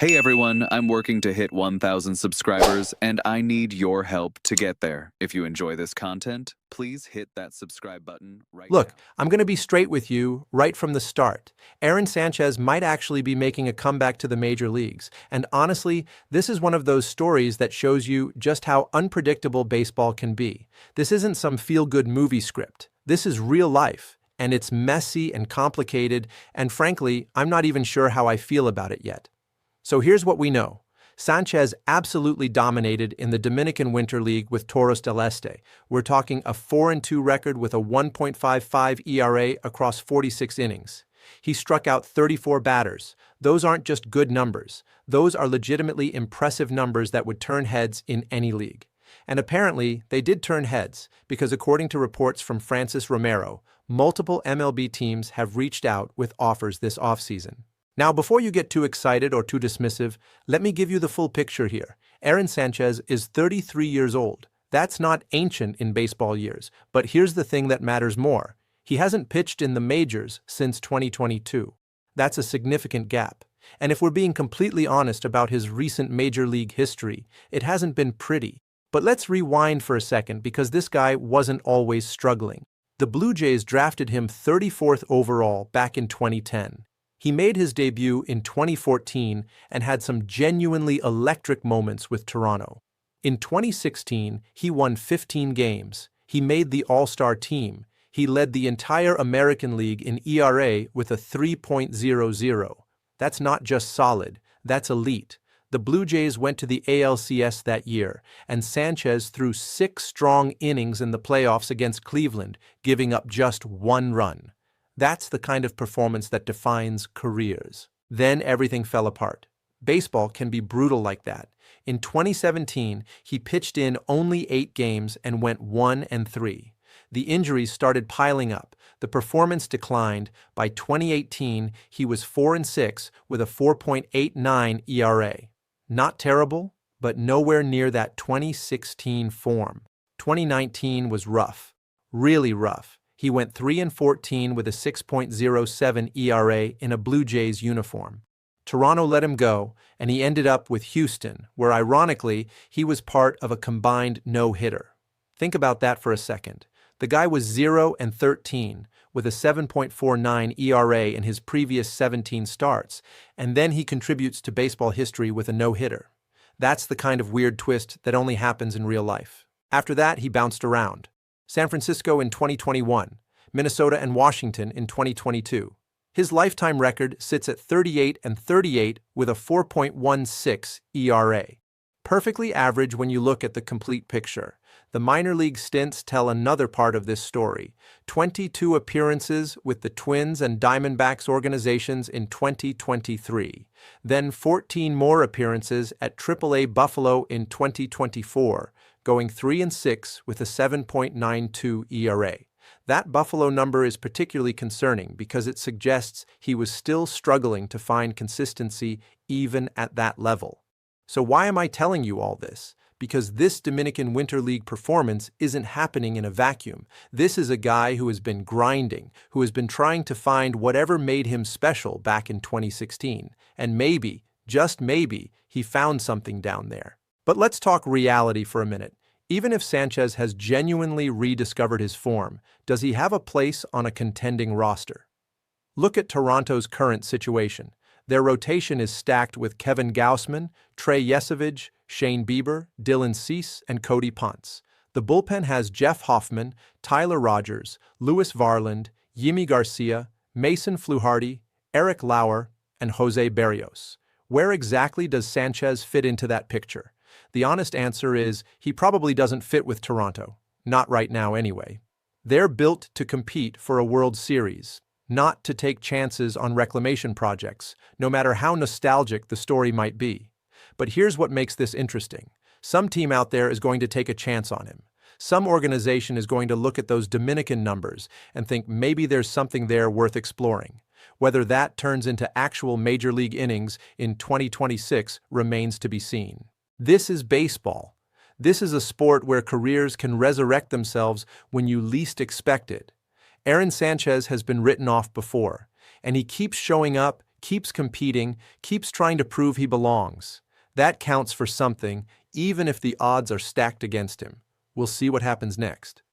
Hey everyone, I'm working to hit 1,000 subscribers and I need your help to get there. If you enjoy this content, please hit that subscribe button right Look, now. I'm going to be straight with you right from the start. Aaron Sanchez might actually be making a comeback to the major leagues. And honestly, this is one of those stories that shows you just how unpredictable baseball can be. This isn't some feel-good movie script. This is real life. And it's messy and complicated, and frankly, I'm not even sure how I feel about it yet. So here's what we know. Sanchez absolutely dominated in the Dominican Winter League with Toros del Este. We're talking a 4-2 record with a 1.55 ERA across 46 innings. He struck out 34 batters. Those aren't just good numbers. Those are legitimately impressive numbers that would turn heads in any league. And apparently, they did turn heads, because according to reports from Francis Romero, multiple MLB teams have reached out with offers this offseason. Now, before you get too excited or too dismissive, let me give you the full picture here. Aaron Sanchez is 33 years old. That's not ancient in baseball years, but here's the thing that matters more. He hasn't pitched in the majors since 2022. That's a significant gap. And if we're being completely honest about his recent major league history, it hasn't been pretty. But let's rewind for a second, because this guy wasn't always struggling. The Blue Jays drafted him 34th overall back in 2010. He made his debut in 2014 and had some genuinely electric moments with Toronto. In 2016, he won 15 games. He made the All-Star team. He led the entire American League in ERA with a 3.00. That's not just solid, that's elite. The Blue Jays went to the ALCS that year, and Sanchez threw 6 strong innings in the playoffs against Cleveland, giving up just 1 run. That's the kind of performance that defines careers. Then everything fell apart. Baseball can be brutal like that. In 2017, he pitched in only 8 games and went 1-3. The injuries started piling up. The performance declined. By 2018, he was 4-6 with a 4.89 ERA. Not terrible, but nowhere near that 2016 form. 2019 was rough, really rough. He went 3-14 with a 6.07 ERA in a Blue Jays uniform. Toronto let him go, and he ended up with Houston, where ironically, he was part of a combined no-hitter. Think about that for a second. The guy was 0-13 with a 7.49 ERA in his previous 17 starts, and then he contributes to baseball history with a no-hitter. That's the kind of weird twist that only happens in real life. After that, he bounced around. San Francisco in 2021, Minnesota and Washington in 2022. His lifetime record sits at 38-38 with a 4.16 ERA. Perfectly average when you look at the complete picture. The minor league stints tell another part of this story. 22 appearances with the Twins and Diamondbacks organizations in 2023. Then 14 more appearances at AAA Buffalo in 2024. Going 3-6 with a 7.92 ERA. That Buffalo number is particularly concerning because it suggests he was still struggling to find consistency even at that level. So why am I telling you all this? Because this Dominican Winter League performance isn't happening in a vacuum. This is a guy who has been grinding, who has been trying to find whatever made him special back in 2016. And maybe, just maybe, he found something down there. But let's talk reality for a minute. Even if Sanchez has genuinely rediscovered his form, does he have a place on a contending roster? Look at Toronto's current situation. Their rotation is stacked with Kevin Gausman, Trey Yesavage, Shane Bieber, Dylan Cease, and Cody Ponce. The bullpen has Jeff Hoffman, Tyler Rogers, Louis Varland, Yimi Garcia, Mason Fluharty, Eric Lauer, and Jose Berrios. Where exactly does Sanchez fit into that picture? The honest answer is he probably doesn't fit with Toronto. Not right now anyway. They're built to compete for a World Series, not to take chances on reclamation projects, no matter how nostalgic the story might be. But here's what makes this interesting. Some team out there is going to take a chance on him. Some organization is going to look at those Dominican numbers and think maybe there's something there worth exploring. Whether that turns into actual major league innings in 2026 remains to be seen. This is baseball. This is a sport where careers can resurrect themselves when you least expect it. Aaron Sanchez has been written off before, and he keeps showing up, keeps competing, keeps trying to prove he belongs. That counts for something, even if the odds are stacked against him. We'll see what happens next.